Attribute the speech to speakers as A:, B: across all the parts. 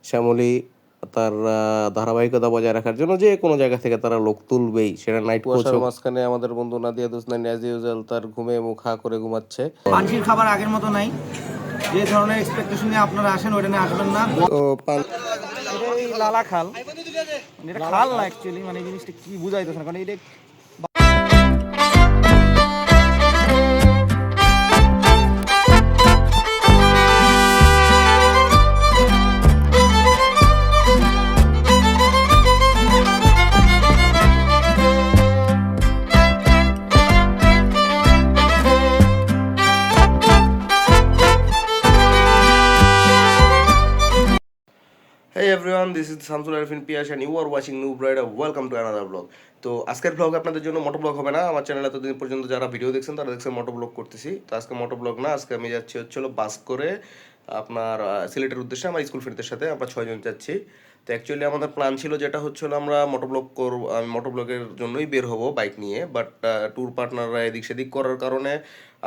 A: শ্যামলী তার ধারাবাহিকতা বজায় রাখার জন্য যে কোনো জায়গা থেকে তারা লোক তুলবেই, সেটা নাইট কোচ হোক। মাঝখানে আমাদের বন্ধু নাদিয়া দুসনাইন অ্যাজ ইউজুয়াল তার ঘুমে মুখ হা করে ঘুমাচ্ছে।
B: পানশির খাবার আগের মতো নাই, যে ধরনের এক্সপেকটেশন নিয়ে আপনারা আসেন ওটা নিয়ে আসবেন না।
A: তো
B: এটাই লালা খাল, এটা খাল না অ্যাকচুয়ালি, মানে এই জিনিসটা কি বুঝাইতেছে না, কারণ এটা
A: Hey everyone, this is Samsul Arifin Piyash and you are watching New Bride. Welcome to another vlog. তো আজকের ব্লগ আপনাদের জন্য মোটো ব্লগ হবে না। আমার চ্যানেলে এতদিন পর্যন্ত যারা ভিডিও দেখছেন তারা দেখছেন মোটো ব্লগ করতেছি। তো আজকে মোটো ব্লগ না, আজকে আমি যাচ্ছি হলো বাস করে আপনার সিলেটের উদ্দেশ্যে আমার স্কুল ফ্রেন্ডদের সাথে। আমরা 6 জন যাচ্ছি। তো অ্যাকচুয়ালি আমাদের প্ল্যান ছিল যেটা হলো আমরা মোটো ব্লগ করব, আমি মোটো ব্লগের জন্যই বের হব বাইক নিয়ে, বাট ট্যুর পার্টনাররা এদিক সেদিক করার কারণে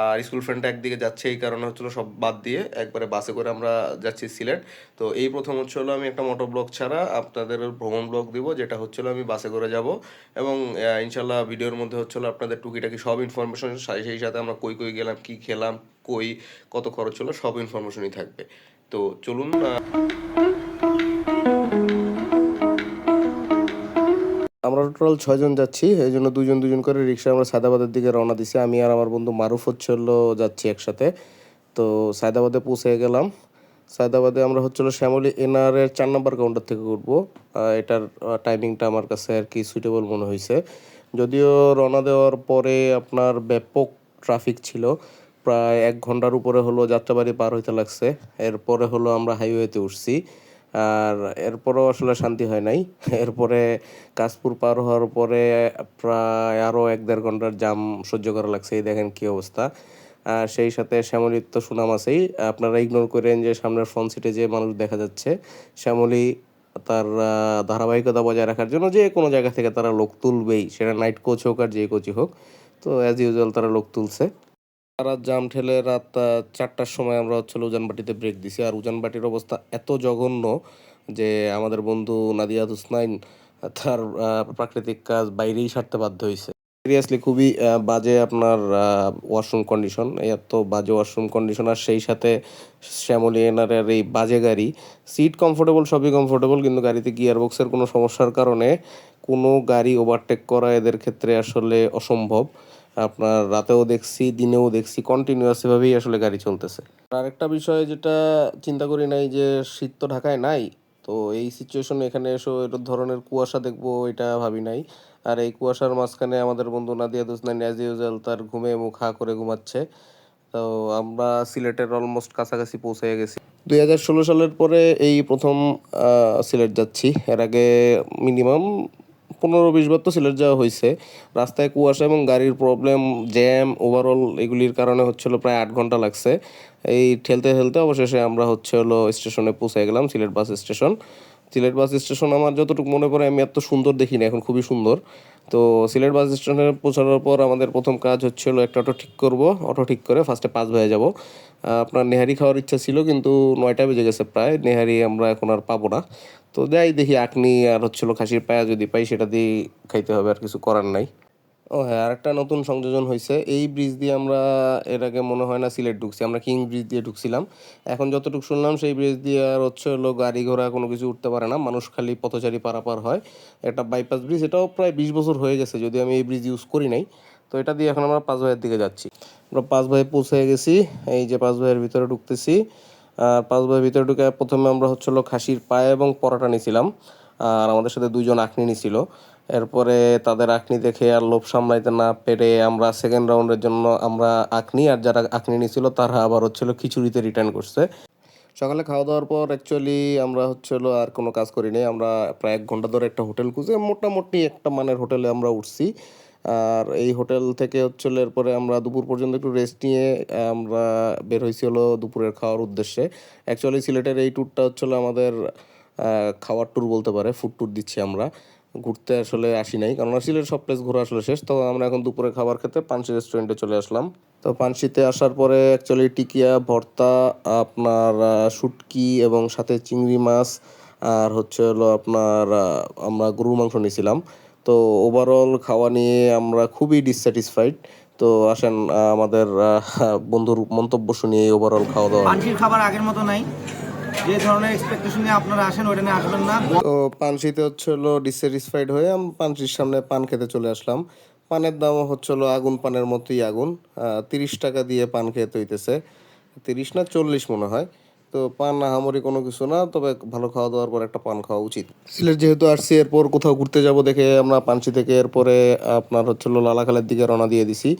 A: আর স্কুল ফ্রেন্ডটা একদিকে যাচ্ছে, এই কারণে হলো সব বাদ দিয়ে একবারে বাসে করে আমরা যাচ্ছি সিলেট। তো এই প্রথম হলো আমি একটা মোটো ব্লগ ছাড়া আপনাদের ভ্রমণ ব্লগ দিব, যেটা হলো আমি বাসে করে যাব এবং ইনশাল্লাহ ভিডিওর মধ্যে হলো আপনাদের টুকিটাকি সব ইনফরমেশন, সেই সাথে আমরা কই কই গেলাম, কি খেলাম, কই কত খরচ হলো, সব ইনফরমেশনই থাকবে। তো চলুন। আমরা টোটাল 6 জন যাচ্ছি, এই জন্য দুজন দুজন করে রিক্সা আমরা সায়দাবাদের দিকে রওনা দিছি। আমি আর আমার বন্ধু মারুফ হলো যাচ্ছি একসাথে। তো সায়দাবাদে পৌঁছে গেলাম। সায়দাবাদে আমরা হলো শ্যামলী এনআরের 4 নম্বর কাউন্টার থেকে উঠবো। এটার টাইমিংটা আমার কাছে আর কি সুইটেবল মনে হয়েছে। যদিও রওনা দেওয়ার পরে আপনার ব্যাপক ট্রাফিক ছিল, প্রায় 1 ঘন্টার উপরে হলো যাত্রাবাড়ি পার হইতে লাগছে। এরপরে হলো আমরা হাইওয়েতে উঠছি, আর এরপরও আসলে শান্তি হয় নাই। এরপরে কাশপুর পার হওয়ার পরে প্রায় আরও 1-1.5 ঘন্টার জাম সহ্য করা লাগছে। এই দেখেন কী অবস্থা। আর সেই সাথে শ্যামলীর তো সুনাম আছেই, আপনারা ইগনোর করেন যে সামনের ফ্রন্ট সিটে যে মানুষ দেখা যাচ্ছে। শ্যামলী তার ধারাবাহিকতা বজায় রাখার জন্য যে কোনো জায়গা থেকে তারা লোক তুলবেই, সেটা নাইট কোচ হোক আর যে কোচই হোক। তো অ্যাজ ইউজুয়াল তারা লোক তুলছে। রাত জাম ঠেলে রাত 4টার সময় আমরা উজানবাটিতে ব্রেক দিছি। আর উজানবাটির অবস্থা এত জঘন্য যে আমাদের বন্ধু নাদিয়া হুসনাইন তার প্রাকৃতিক কাজ বাইরেই সারতে বাধ্য হয়েছে। সিরিয়াসলি খুবই বাজে আপনার ওয়াশরুম কন্ডিশন, এত বাজে ওয়াশরুম কন্ডিশন। আর সেই সাথে শ্যামলী এনারের এই বাজে গাড়ি, সিট কমফোর্টেবল, সবই কমফোর্টেবল, কিন্তু গাড়িতে গিয়ার বক্সের কোনো সমস্যার কারণে কোনো গাড়ি ওভারটেক করা এদের ক্ষেত্রে আসলে অসম্ভব। আপনার রাতেও দেখছি, দিনেও দেখছি, কন্টিনিউয়াসলিভাবেই আসলে গাড়ি চলতেছে। আর একটা বিষয় যেটা চিন্তা করি নাই যে শীত তো ঢাকায় নাই, তো এই সিচুয়েশনে এখানে এসে এর ধরনের কুয়াশা দেখবো এটা ভাবি নাই। আর এই কুয়াশার মাঝখানে আমাদের বন্ধু নাদিয়া দুসনাইন অ্যাজ ইউজুয়াল তার ঘুমে মুখ হা করে ঘুমাচ্ছে। তো আমরা সিলেটের অলমোস্ট কাছাকাছি পৌঁছে গেছি। 2016 সালের পরে এই প্রথম সিলেট যাচ্ছি। এর আগে মিনিমাম 15-20 বার তো সিলেট যাওয়া হয়েছে। রাস্তায় কুয়াশা এবং গাড়ির প্রবলেম, জ্যাম, ওভারঅল এগুলির কারণে প্রায় 8 ঘন্টা লাগছে। এই ঠেলতে ঠেলতে অবশেষে আমরা স্টেশনে পৌঁছে গেলাম, Sylhet bus station. Sylhet bus station আমার যতটুকু মনে পড়ে, আমি এত সুন্দর দেখিনি, এখন খুবই সুন্দর। তো সিলেট বাস স্টেশনে পৌঁছানোর পর আমাদের প্রথম কাজ একটা অটো ঠিক করব। অটো ঠিক করে ফার্স্টে 5 ভাইয়ে যাব। আপনার নেহারি খাওয়ার ইচ্ছা ছিল, কিন্তু 9টা বেজে গেছে প্রায়, নেহারি আমরা এখন আর পাবো না। তো যাই দেখি আকনি আর খাসির পায়া যদি পাই সেটা দিয়ে খাইতে হবে, আর কিছু করার নাই। ও হ্যাঁ, আরেকটা নতুন সংযোজন হয়েছে, এই ব্রিজ দিয়ে আমরা এর আগে মনে হয় না সিলেট ঢুকছি, আমরা কিং ব্রিজ দিয়ে ঢুকছিলাম। এখন যতটুকু শুনলাম সেই ব্রিজ দিয়ে আর গাড়ি ঘোড়া কোনো কিছু উঠতে পারে না, মানুষ খালি পথচারী পারাপার হয়। একটা বাইপাস ব্রিজ, এটাও প্রায় 20 বছর হয়ে গেছে, যদি আমি এই ব্রিজ ইউজ করি নাই। তো এটা দিয়ে এখন আমরা 5 ভাইয়ের দিকে যাচ্ছি। আমরা 5 ভাইয়ে পৌঁছে গেছি, এই যে 5 ভাইয়ের ভিতরে ঢুকতেছি। 5 ভাইয়ের ভিতরে ঢুকে প্রথমে আমরা খাসির পায়ে এবং পরোটা নিয়েছিলাম, আর আমাদের সাথে 2 জন আঁকনি নিছিল। এরপরে তাদের আঁকনি দেখে আর লোভ সামলাইতে না পেরে আমরা সেকেন্ড রাউন্ডের জন্য আমরা আঁকনি, আর যারা আঁকনি নিছিল তারা আবার খিচুড়িতে রিটার্ন করছে। সকালে খাওয়া দাওয়ার পর অ্যাকচুয়ালি আমরা আর কোনো কাজ করি নাই। আমরা প্রায় 1 ঘন্টা ধরে একটা হোটেল খুঁজে মোটামুটি একটা মানের হোটেলে আমরা উঠছি। আর এই হোটেল থেকে এরপরে আমরা দুপুর পর্যন্ত একটু রেস্ট নিয়ে আমরা বের হয়েছি দুপুরের খাওয়ার উদ্দেশ্যে। অ্যাকচুয়ালি সিলেটের এই ট্যুরটা আমাদের খাওয়ার ট্যুর বলতে পারে, ফুড ট্যুর দিচ্ছি আমরা। ঘুরতে আসলে আসি নাই, কারণ সিলেটের সব প্লেস ঘোরা আসলে শেষ। তো আমরা এখন দুপুরে খাবার খেতে পানসি রেস্টুরেন্টে চলে আসলাম। তো পানসিতে আসার পরে অ্যাকচুয়ালি টিকিয়া ভর্তা, আপনার শুটকি এবং সাথে চিংড়ি মাছ, আর হচ্ছে হলো আপনার আমরা গরুর মাংস নিয়েছিলাম। তো ওভারঅল খাওয়া নিয়ে আমরা খুবই ডিসস্যাটিসফাইড। তো আসেন আমাদের বন্ধুর মন্তব্য শুনিয়ে ওভারঅল খাওয়া দাওয়া।
B: পানসির খাবার আগের মতো নাই, যে ধরনের এক্সপেকটেশন নিয়ে আপনারা আসেন ওইটা নিয়ে আসবেন না।
A: তো পানসিতে হচ্ছে হলো ডিসস্যাটিসফাইড হয়ে আমি পানসির সামনে পান খেতে চলে আসলাম। পানের দামও হচ্ছে হলো আগুন পানের মতোই আগুন। 30 টাকা দিয়ে পান খেতে হইতেছে, 30 না 40 মনে হয়। তো পান আহামরি কোনো কিছু না, তবে ভালো খাওয়া দাওয়ার পর একটা পান খাওয়া উচিত। সিলেট যেহেতু আসছি, এরপর কোথাও ঘুরতে যাব দেখে আমরা পানসি থেকে এরপরে আপনার হচ্ছে হলো লালাখালের দিকে রওনা দিয়ে দিছি।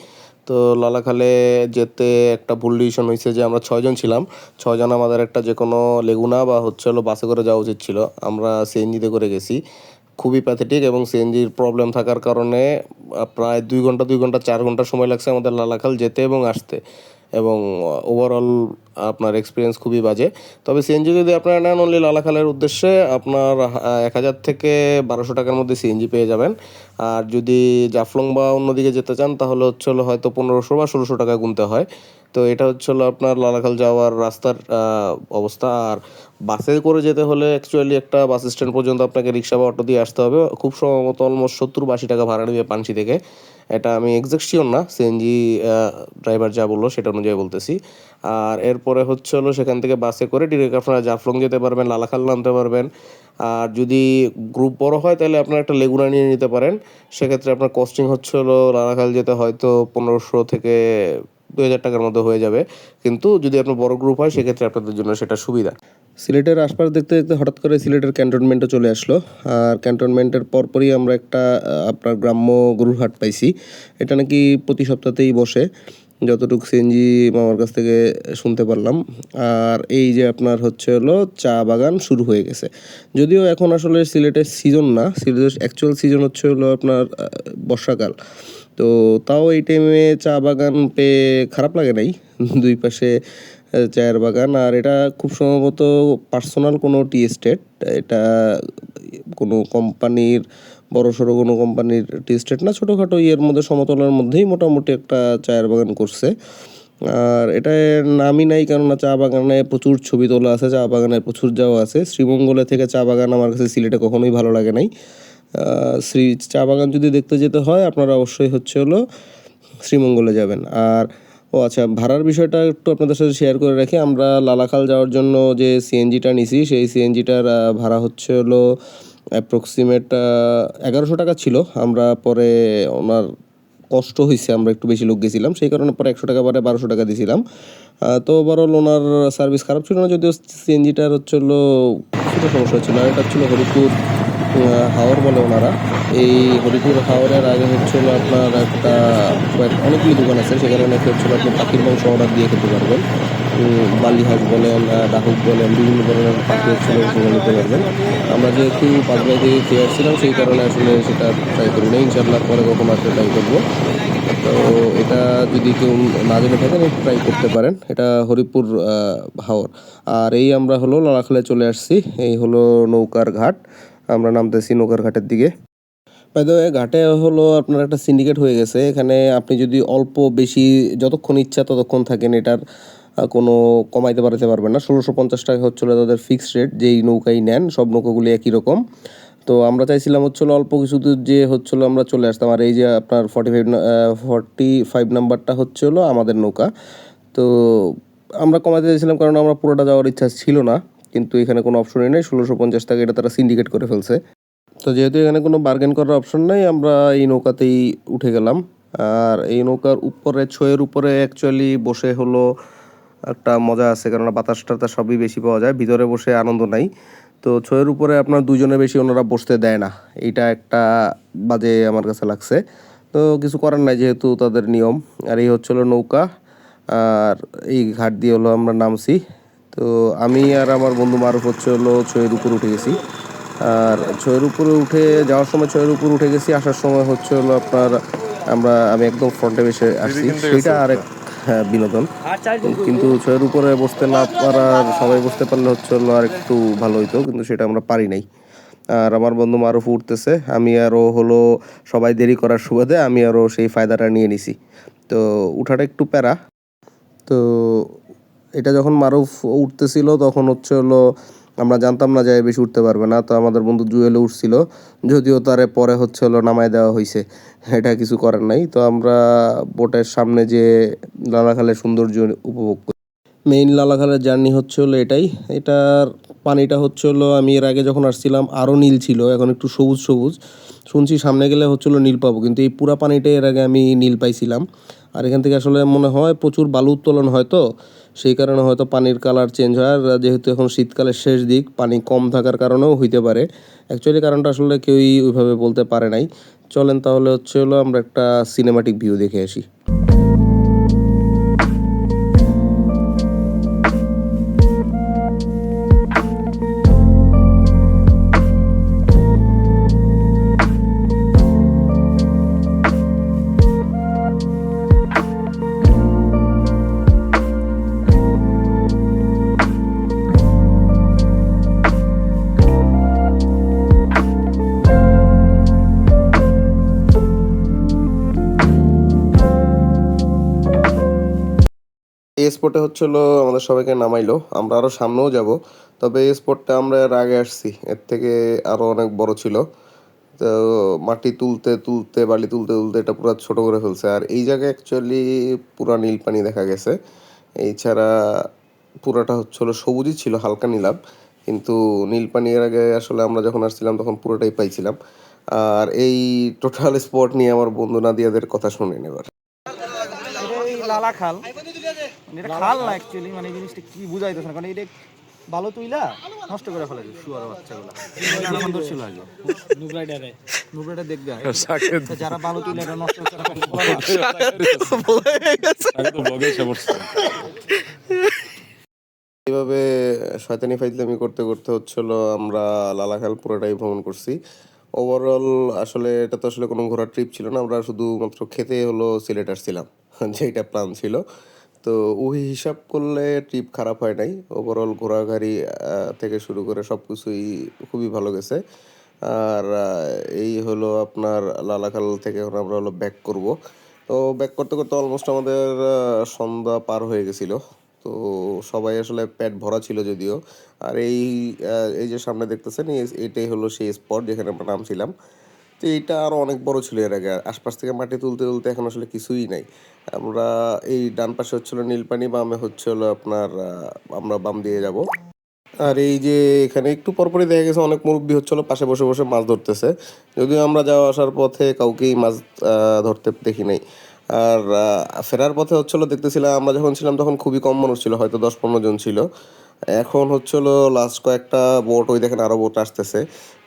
A: তো লালাখালে যেতে একটা ভুল ডিসিশন হয়েছে যে আমরা 6 জন ছিলাম। 6 জন আমাদের একটা যে কোনো লেগুনা বা হচ্ছে হলো বাসে করে যাওয়া উচিত ছিল, আমরা সিএনজিতে করে গেছি। খুবই প্যাথেটিক, এবং সিএনজির প্রবলেম থাকার কারণে প্রায় 2 ঘন্টা 2 ঘন্টা 4 ঘন্টা সময় লাগছে আমাদের লালাখাল যেতে এবং আসতে, এবং ওভারঅল আপনার এক্সপিরিয়েন্স খুবই বাজে। তবে সিএনজি যদি আপনারা নেন অনলি লালাখালের উদ্দেশ্যে, আপনার 1000 থেকে 1200 টাকার মধ্যে সিএনজি পেয়ে যাবেন। আর যদি জাফলং বা অন্যদিকে যেতে চান তাহলে হচ্ছে হলো হয়তো 1500 বা 1600 টাকা গুনতে হয়। তো এটা হচ্ছে হলো আপনার লালাখাল যাওয়ার রাস্তার অবস্থা। আর বাসে করে যেতে হলে অ্যাকচুয়ালি একটা বাস স্ট্যান্ড পর্যন্ত আপনাকে রিক্সা বা অটো দিয়ে আসতে হবে, খুব সম্ভবত অলমোস্ট 70 বা 80 টাকা ভাড়া নেবে পানসি থেকে। এটা আমি এক্সাক্ট শিওর না, সিএনজি ড্রাইভার যা বললো সেটা অনুযায়ী বলতেছি। আর এরপরে হচ্ছে হলো সেখান থেকে বাসে করে ডিরেক্ট আপনারা জাফলং যেতে পারবেন, লালাখাল নামতে পারবেন। আর যদি গ্রুপ বড় হয় তাহলে আপনারা একটা লেগুনা নিয়ে নিতে পারেন। সেক্ষেত্রে আপনার কস্টিং হচ্ছে হলো লালাখাল যেতে হয়তো 1500 থেকে 2000 টাকার মধ্যে হয়ে যাবে। কিন্তু যদি আপনার বড় গ্রুপ হয় সেক্ষেত্রে আপনাদের জন্য সেটা সুবিধা। সিলেটের আশপাশ দেখতে দেখতে হঠাৎ করে সিলেটের ক্যান্টনমেন্টে চলে আসলো। আর ক্যান্টনমেন্টের পরপরই আমরা একটা আপনার গ্রাম্য গরুর হাট পাইছি। এটা নাকি প্রতি সপ্তাহতেই বসে, যতটুকু সিএনজি মামার কাছ থেকে শুনতে পারলাম। আর এই যে আপনার হচ্ছে হলো চা বাগান শুরু হয়ে গেছে, যদিও এখন আসলে সিলেটের সিজন না, সিলেটের অ্যাকচুয়াল সিজন হচ্ছে হলো আপনার বর্ষাকাল। তো তাও এই টাইমে চা বাগান পেয়ে খারাপ লাগে নাই। দুই পাশে চায়ের বাগান, আর এটা খুব সম্ভবত পার্সোনাল কোনো টি এস্টেট। এটা কোনো কোম্পানির, বড়সড় কোনো কোম্পানির টি এস্টেট না, ছোটোখাটো ইয়ের মধ্যে সমতলের মধ্যেই মোটামুটি একটা চায়ের বাগান করছে। আর এটা নামই নাই, কেননা চা বাগানে প্রচুর ছবি তোলা আছে, চা বাগানে প্রচুর যাওয়া আছে। শ্রীমঙ্গলে থেকে চা বাগান আমার কাছে সিলেটে কখনোই ভালো লাগে নাই। চা বাগান যদি দেখতে যেতে হয় আপনারা অবশ্যই হচ্ছে হলো শ্রীমঙ্গলে যাবেন। আর আচ্ছা, ভাড়ার বিষয়টা একটু আপনাদের সাথে শেয়ার করে রাখি। আমরা লালাখাল যাওয়ার জন্য যে সিএনজিটা নিছি, সেই সিএনজিটার ভাড়া হচ্ছে হলো অ্যাপ্রক্সিমেট 1100 টাকা ছিল। আমরা পরে ওনার কষ্ট হয়েছে, আমরা একটু বেশি লোক গেছিলাম, সেই কারণে পরে 100 টাকা বারে 1200 টাকা দিয়েছিলাম। তো ওভারঅল ওনার সার্ভিস খারাপ ছিল না, যদিও সিএনজিটার হচ্ছে হলো ছোটো সমস্যা ছিল। আর এটা ছিল হরিপুর হাওর বলে ওনারা। এই হরিপুর হাওরের আগে হচ্ছে হলো আপনার একটা অনেকগুলি দোকান আছে, সেখানে নাকি হচ্ছে আপনি পাখির মাংস অর্ডার দিয়ে খেতে পারবেন। বালি হাঁস বলেন, ডাহুক বলেন, বিভিন্ন ধরনের পাখি হচ্ছিল সেখানে নিতে পারবেন। আমরা যেহেতু পাঁচবাই থেকে খেয়ে আসছিলাম সেই কারণে আসলে সেটা ট্রাই করি না, ইনশাল্লাহ পরে কখনো আসলে ট্রাই করবো। তো এটা যদি কেউ না জেনে থাকেন ট্রাই করতে পারেন। এটা হরিপুর হাওর। আর এই আমরা হলো লালাখালে চলে আসছি, এই হলো নৌকার ঘাট। আমরা নামতেছি নৌকার ঘাটের দিকে। বাই দ্য ওয়ে, ঘাটে হলো আপনার একটা সিন্ডিকেট হয়ে গেছে। এখানে আপনি যদি অল্প বেশি যতক্ষণ ইচ্ছা ততক্ষণ থাকেন, এটার কোনো কমাইতে বাড়াতে পারবেন না। 1650 টাকা হচ্ছিলো তাদের ফিক্সড রেট, যেই নৌকাই নেন সব নৌকাগুলি একই রকম। তো আমরা চাইছিলাম হচ্ছিলো অল্প কিছু দূর যে হচ্ছিলো আমরা চলে আসতাম। আর এই যে আপনার 45 নাম্বারটা হচ্ছে হলো আমাদের নৌকা। তো আমরা কমাতে চাইছিলাম, কারণ আমরা পুরোটা যাওয়ার ইচ্ছা ছিল না, কিন্তু এখানে কোনো অপশনই নেই। 1650 টাকা এটা তারা সিন্ডিকেট করে ফেলছে। তো যেহেতু এখানে কোনো বার্গেন করার অপশন নেই, আমরা এই নৌকাতেই উঠে গেলাম। আর এই নৌকার উপরে, ছয়ের উপরে অ্যাকচুয়ালি বসে হলো একটা মজা আছে, কেননা বাতাস টাতাস সবই বেশি পাওয়া যায়, ভিতরে বসে আনন্দ নাই। তো ছয়ের উপরে আপনার দুজনের বেশি ওনারা বসতে দেয় না, এইটা একটা বাজে আমার কাছে লাগছে। তো কিছু করার নাই, যেহেতু তাদের নিয়ম। আর এই হচ্ছে হলো নৌকা, আর এই ঘাট দিয়ে হলো আমরা নামছি। তো আমি আর আমার বন্ধু মারুফ হচ্ছে হলো ছয়ের উপর উঠে গেছি। আর ছয়ের উপরে উঠে যাওয়ার সময় ছয়ের উপর উঠে গেছি, আসার সময় হচ্ছে হলো আপনার আমি একদম ফ্রন্টে বসে আসছি, সেটা আরেক বিনোদন। কিন্তু ছয়ের উপরে বসতে না পারার, সবাই বসতে পারলে হচ্ছে হলো আর একটু ভালো হইতো, কিন্তু সেটা আমরা পারি নাই। আর আমার বন্ধু মারুফ উঠতেছে, আমি আরও হলো সবাই দেরি করার সুবাদে আমি আরও সেই ফায়দাটা নিয়ে নিছি। তো উঠাটা একটু প্যারা। তো এটা যখন মারুফ উঠতেছিল তখন হচ্ছে হলো আমরা জানতাম না যে বেশি উঠতে পারবে না, তো আমাদের বন্ধু জুয়েলও উঠছিল, যদিও তারে পরে হচ্ছে হলো নামায় দেওয়া হয়েছে, এটা কিছু করার নাই। তো আমরা বোটের সামনে যে লালাখালের সৌন্দর্য উপভোগ করি। মেইন লালাখালের জার্নি হচ্ছে হলো এটাই। এটার পানিটা হচ্ছে হলো আমি এর আগে যখন আসছিলাম আরও নীল ছিল, এখন একটু সবুজ সবুজ। শুনছি সামনে গেলে হচ্ছে হলো নীল পাবো, কিন্তু এই পুরা পানিটাই এর আগে আমি নীল পাইছিলাম। আর এখান থেকে আসলে মনে হয় প্রচুর বালু উত্তোলন হয়, তো সেই কারণে হয়তো পানির কালার চেঞ্জ হয়। আর যেহেতু এখন শীতকালের শেষ দিক, পানি কম থাকার কারণেও হইতে পারে। অ্যাকচুয়ালি কারণটা আসলে কেউই ওইভাবে বলতে পারে নাই। চলেন তাহলে হচ্ছে হলো আমরা একটা সিনেমাটিক ভিউ দেখে আসি। এই স্পটে হচ্ছে হলো আমাদের সবাইকে নামাইলো, আমরা আরও সামনেও যাব। তবে এই স্পটটা আমরা এর আগে আসছি, এর থেকে আরও অনেক বড় ছিল। তো মাটি তুলতে তুলতে বালি তুলতে তুলতে এটা পুরো ছোট করে ফেলছে। আর এই জায়গায় অ্যাকচুয়ালি পুরা নীল পানি দেখা গেছে। এই ছাড়া পুরাটা হচ্ছে হলো সবুজই ছিল, হালকা নীলাভ। কিন্তু নীল পানি এর আগে আসলে আমরা যখন আসছিলাম তখন পুরোটাই পাইছিলাম। আর এই টোটাল স্পট নিয়ে আমার বন্ধু নাদিয়াদের কথা শুনেন এবার।
B: এটা এই লালা খাল, মানে এটা খাল না অ্যাকচুয়ালি, মানে এই জিনিসটা কি বুঝাইতেছে না, কারণ এটা ভালো তুইলা নষ্ট করে ফেলে শুয়ার বাচ্চাগুলো সুন্দর ছিল আগে নুবরাটা দেখবে যারা ভালো তুইলা এটা নষ্ট করে
A: এইভাবে শয়তানি ফাইজলামি করতে করতে হচ্ছিল আমরা লালাখাল পুরোটাই ভ্রমণ করছি। ওভারঅল আসলে এটা তো আসলে কোনো ঘোরার ট্রিপ ছিল না, আমরা শুধুমাত্র খেতে হলো সিলেট আসছিলাম যেটা প্ল্যান ছিল। তো ওই হিসাব করলে ট্রিপ খারাপ হয় নাই। ওভারঅল ঘোরাঘুরি থেকে শুরু করে সব কিছুই খুবই ভালো গেছে। আর এই হলো আপনার লালাখাল থেকে এখন আমরা হলো ব্যাক করব। তো ব্যাক করতে করতে অলমোস্ট আমাদের সন্ধ্যা পার হয়ে গেছিলো। তো সবাই আসলে পেট ভরা ছিল যদিও। আর এই যে সামনে দেখতেছেন এটাই হলো সেই স্পট যেখানে আমরা নামছিলাম। তো এইটা আরও অনেক বড় ছিল এর আগে। আশপাশ থেকে মাটি তুলতে তুলতে এখন আসলে কিছুই নাই। আমরা এই ডান পাশে হচ্ছিল নীলপানি, বামে হচ্ছে হলো আপনার আমরা বাম দিয়ে যাব। আর এই যে এখানে একটু পরপরই দেখা গেছে অনেক মুরব্বি হচ্ছিল পাশে বসে বসে মাছ ধরতেছে। যদিও আমরা যাওয়া আসার পথে কাউকেই মাছ ধরতে দেখি নাই। আর ফেরার পথে হচ্ছিল দেখতেছিলাম আমরা যখন ছিলাম তখন খুবই কম মানুষ ছিল, হয়তো 10-15 জন ছিল। এখন হচ্ছিল লাস্ট কয়েকটা বোট, ওই দেখেন আরও বোট আসতেছে।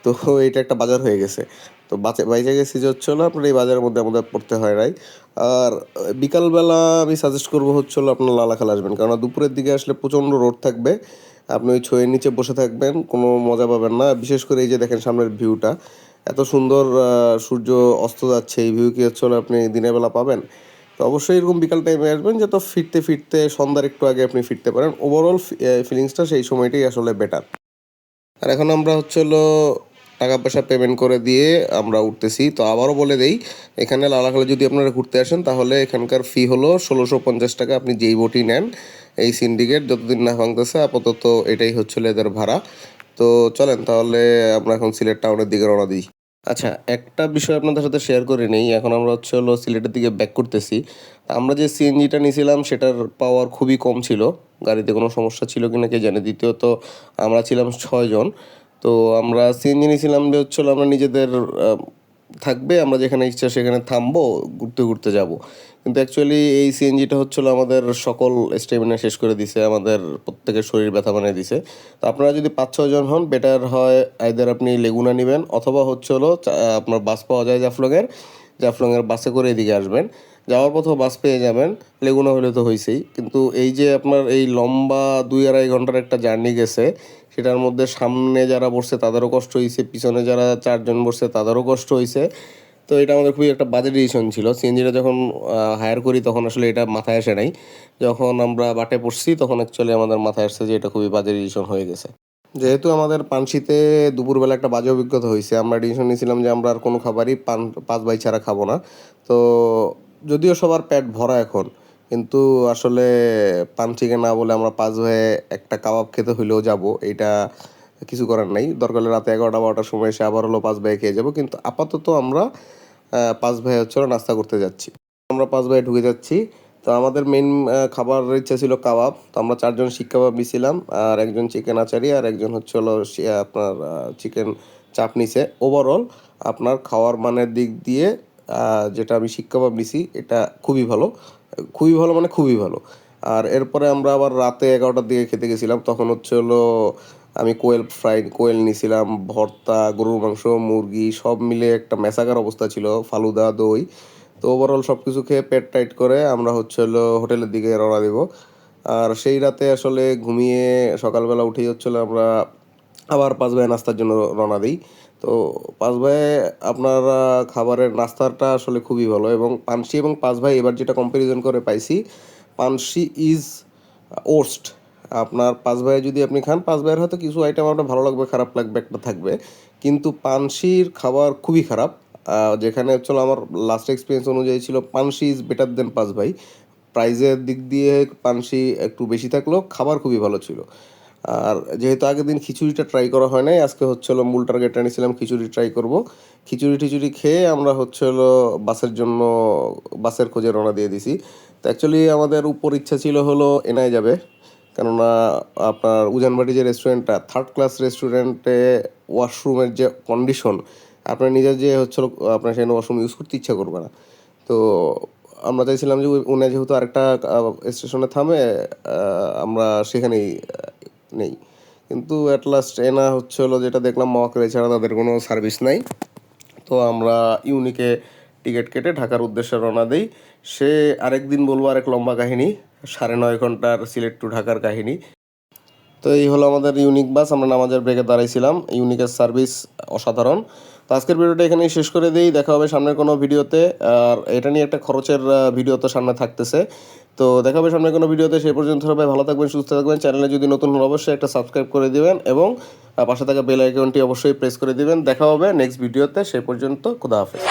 A: তো এটা একটা বাজার হয়ে গেছে। তো বাইচে গেছি যে হচ্ছিল আপনার এই বাজারের মধ্যে আমাদের পড়তে হয় নাই। আর বিকালবেলা আমি সাজেস্ট করবো হচ্ছিল আপনার লালাখাল আসবেন, কারণ দুপুরের দিকে আসলে প্রচণ্ড রোদ থাকবে। আপনি ওই ছয়ের নিচে বসে থাকবেন, কোনো মজা পাবেন না। বিশেষ করে এই যে দেখেন সামনের ভিউটা এত সুন্দর, সূর্য অস্ত যাচ্ছে, এই ভিউ কি হচ্ছে আপনি দিনের বেলা পাবেন? তো অবশ্যই এরকম বিকাল টাইমে আসবেন, যত ফিরতে ফিরতে সন্ধ্যার একটু আগে আপনি ফিরতে পারেন। ওভারঅল ফিলিংসটা সেই সময়টাই আসলে বেটার। আর এখন আমরা হচ্ছে হলো টাকা পয়সা পেমেন্ট করে দিয়ে আমরা উঠতেছি। তো আবারও বলে দেই, এখানে লালাখালে যদি আপনারা ঘুরতে আসেন তাহলে এখানকার ফি হলো 1650 টাকা, আপনি যেই বোটই নেন। এই সিন্ডিকেট যতদিন না ভাঙতেছে আপাতত এটাই হচ্ছিল এদের ভাড়া। তো চলেন তাহলে আমরা এখন সিলেট টাউনের দিকে রওনা দিই। আচ্ছা, একটা বিষয় আপনাদের সাথে শেয়ার করে নেই। এখন আমরা হচ্ছে হলো সিলেটের দিকে ব্যাক করতেছি। আমরা যে সিএনজিটা নিয়েছিলাম সেটার পাওয়ার খুবই কম ছিল। গাড়িতে কোনো সমস্যা ছিল কিনা কে জানে। দ্বিতীয়ত আমরা ছিলাম 6 জন। তো আমরা সিএনজি নিয়েছিলাম যে হচ্ছে হলো আমরা নিজেদের থাকবে, আমরা যেখানে ইচ্ছা সেখানে থামবো, ঘুরতে ঘুরতে যাব। কিন্তু অ্যাকচুয়ালি এই সিএনজিটা হচ্ছিলো আমাদের সকল স্টেমিনা শেষ করে দিছে, আমাদের প্রত্যেকের শরীর ব্যথা বানিয়ে দিছে। তো আপনারা যদি 5-6 জন হন, বেটার হয় আইদার আপনি লেগুনা নেবেন অথবা হচ্ছে হলো আপনার বাস পাওয়া যায় জাফলংয়ের, জাফলংয়ের বাসে করে এদিকে আসবেন। যাওয়ার পথেও বাস পেয়ে যাবেন, লেগুনা হলে তো হয়েছেই। কিন্তু এই যে আপনার এই লম্বা 2-2.5 ঘন্টার একটা জার্নি গেছে, সেটার মধ্যে সামনে যারা বসছে তাদেরও কষ্ট হয়েছে, পিছনে যারা 4 জন বসছে তাদেরও কষ্ট হয়েছে। তো এটা আমাদের খুবই একটা বাজে ডিসিশন ছিল। সিএনজিটা যখন হায়ার করি তখন আসলে এটা মাথায় আসে নাই। যখন আমরা বাটে পড়ছি তখন অ্যাকচুয়ালি আমাদের মাথায় আসছে যে এটা খুবই বাজে ডিসিশন হয়ে গেছে। যেহেতু আমাদের পানশিতে দুপুরবেলা একটা বাজে অভিজ্ঞতা হয়েছে, আমরা ডিসিশন নিয়েছিলাম যে আমরা আর কোনো খাবারই পাঁচ ভাই ছাড়া খাবো না। তো যদিও সবার পেট ভরা এখন, কিন্তু আসলে পানশিকে না বলে আমরা পাঁচ ভাইয়ে একটা কাবাব খেতে হইলেও যাব, এইটা কিছু করার নাই। দরকার হলে রাতে 11টা-12টার সময় এসে আবার হলো পাঁচ ভাইয়ে খেয়ে যাবো, কিন্তু আপাতত আমরা পাঁচ ভাই হচ্ছে নাস্তা করতে যাচ্ছি। আমরা পাঁচ ভাই ঢুকে যাচ্ছি। তো আমাদের মেইন খাবারের ইচ্ছা ছিল কাবাব। তো আমরা 4 জন শিক কাবাব নিছিলাম, আর একজন চিকেন আচারি, আর একজন হচ্ছে হলো আপনার চিকেন চাপ নিছে। ওভারঅল আপনার খাওয়ার মানের দিক দিয়ে যেটা আমি শিক কাবাব নিছি এটা খুবই ভালো, খুবই ভালো মানে খুবই ভালো। আর এরপরে আমরা আবার রাতে 11টার দিকে খেতে গেছিলাম, তখন হচ্ছে হলো আমি কোয়েল নিছিলাম, ভর্তা, গরুর মাংস, মুরগি সব মিলে একটা মেসাকার অবস্থা ছিল, ফালুদা, দই। তো ওভারঅল সব কিছু খেয়ে পেট টাইট করে আমরা হচ্ছে হলো হোটেলের দিকে রওনা দেব। আর সেই রাতে আসলে ঘুমিয়ে সকালবেলা উঠেই হচ্ছিলো আমরা আবার পাঁচ ভাই নাস্তার জন্য রওনা দিই। তো পাঁচ ভাই আপনার খাবারের নাস্তাটা আসলে খুবই ভালো, এবং পানসি এবং পাঁচ ভাই এবার যেটা কম্প্যারিজন করে পাইছি, পানসি ইজ ওর্স্ট। আপনার পাঁচ ভাই যদি আপনি খান, পাঁচ ভাইয়ের হয়তো কিছু আইটেম আপনার ভালো লাগবে, খারাপ লাগবে, একটা থাকবে, কিন্তু পানসির খাবার খুবই খারাপ। যেখানে হচ্ছিল আমার লাস্ট এক্সপিরিয়েন্স অনুযায়ী ছিল পানসি ইজ বেটার দেন পাঁচ ভাই। প্রাইজের দিক দিয়ে পানসি একটু বেশি থাকলেও খাবার খুবই ভালো ছিল। আর যেহেতু আগের দিন খিচুড়িটা ট্রাই করা হয় নাই, আজকে হচ্ছে হলো মূল টার্গেটটা নিয়েছিলাম খিচুড়ি ট্রাই করব। খিচুড়ি টিচুড়ি খেয়ে আমরা হচ্ছে হলো বাসের খোঁজে রওনা দিয়ে দিছি। তো অ্যাকচুয়ালি আমাদের উপর ইচ্ছা ছিল হলো এনআই যাবে, কেননা আপনার উজানবাটি যে রেস্টুরেন্টটা, থার্ড ক্লাস রেস্টুরেন্টে ওয়াশরুমের যে কন্ডিশন, আপনার নিজের যে হচ্ছে আপনার সেখানে ওয়াশরুম ইউজ করতে ইচ্ছা করবে না। তো আমরা চাইছিলাম যে উনি যেহেতু আরেকটা স্টেশনে থামে, আমরা সেখানেই নেই। কিন্তু অ্যাট লাস্ট এনা হচ্ছে হলো যেটা দেখলাম, মহাখালী ছাড়া তাদের কোনো সার্ভিস নাই। তো আমরা ইউনিকে টিকিট কেটে ঢাকার উদ্দেশ্যে রওনা দিই। সে আরেক দিন বলবো, আরেক লম্বা কাহিনী, 9.5 ঘন্টার সিলেট টু ঢাকার কাহিনী। তো এই হলো আমাদের ইউনিক বাস, আমরা নামাজের ব্রেকে দাঁড়াইছিলাম। ইউনিকের সার্ভিস অসাধারণ। তো আজকের ভিডিওটা এখানেই শেষ করে দিই, দেখা হবে সামনের কোনো ভিডিওতে। আর এটা নিয়ে একটা খরচের ভিডিও তো সামনে থাকতেছে। তো দেখা হবে সামনের কোনো ভিডিওতে, সেই পর্যন্ত সবাই ভালো থাকবেন, সুস্থ থাকবেন। চ্যানেলে যদি নতুন হন অবশ্যই একটা সাবস্ক্রাইব করে দিবেন, এবং পাশে থাকা বেল আইকনটি অবশ্যই প্রেস করে দিবেন। দেখা হবে নেক্সট ভিডিওতে, সেই পর্যন্ত খুদা হাফেজ।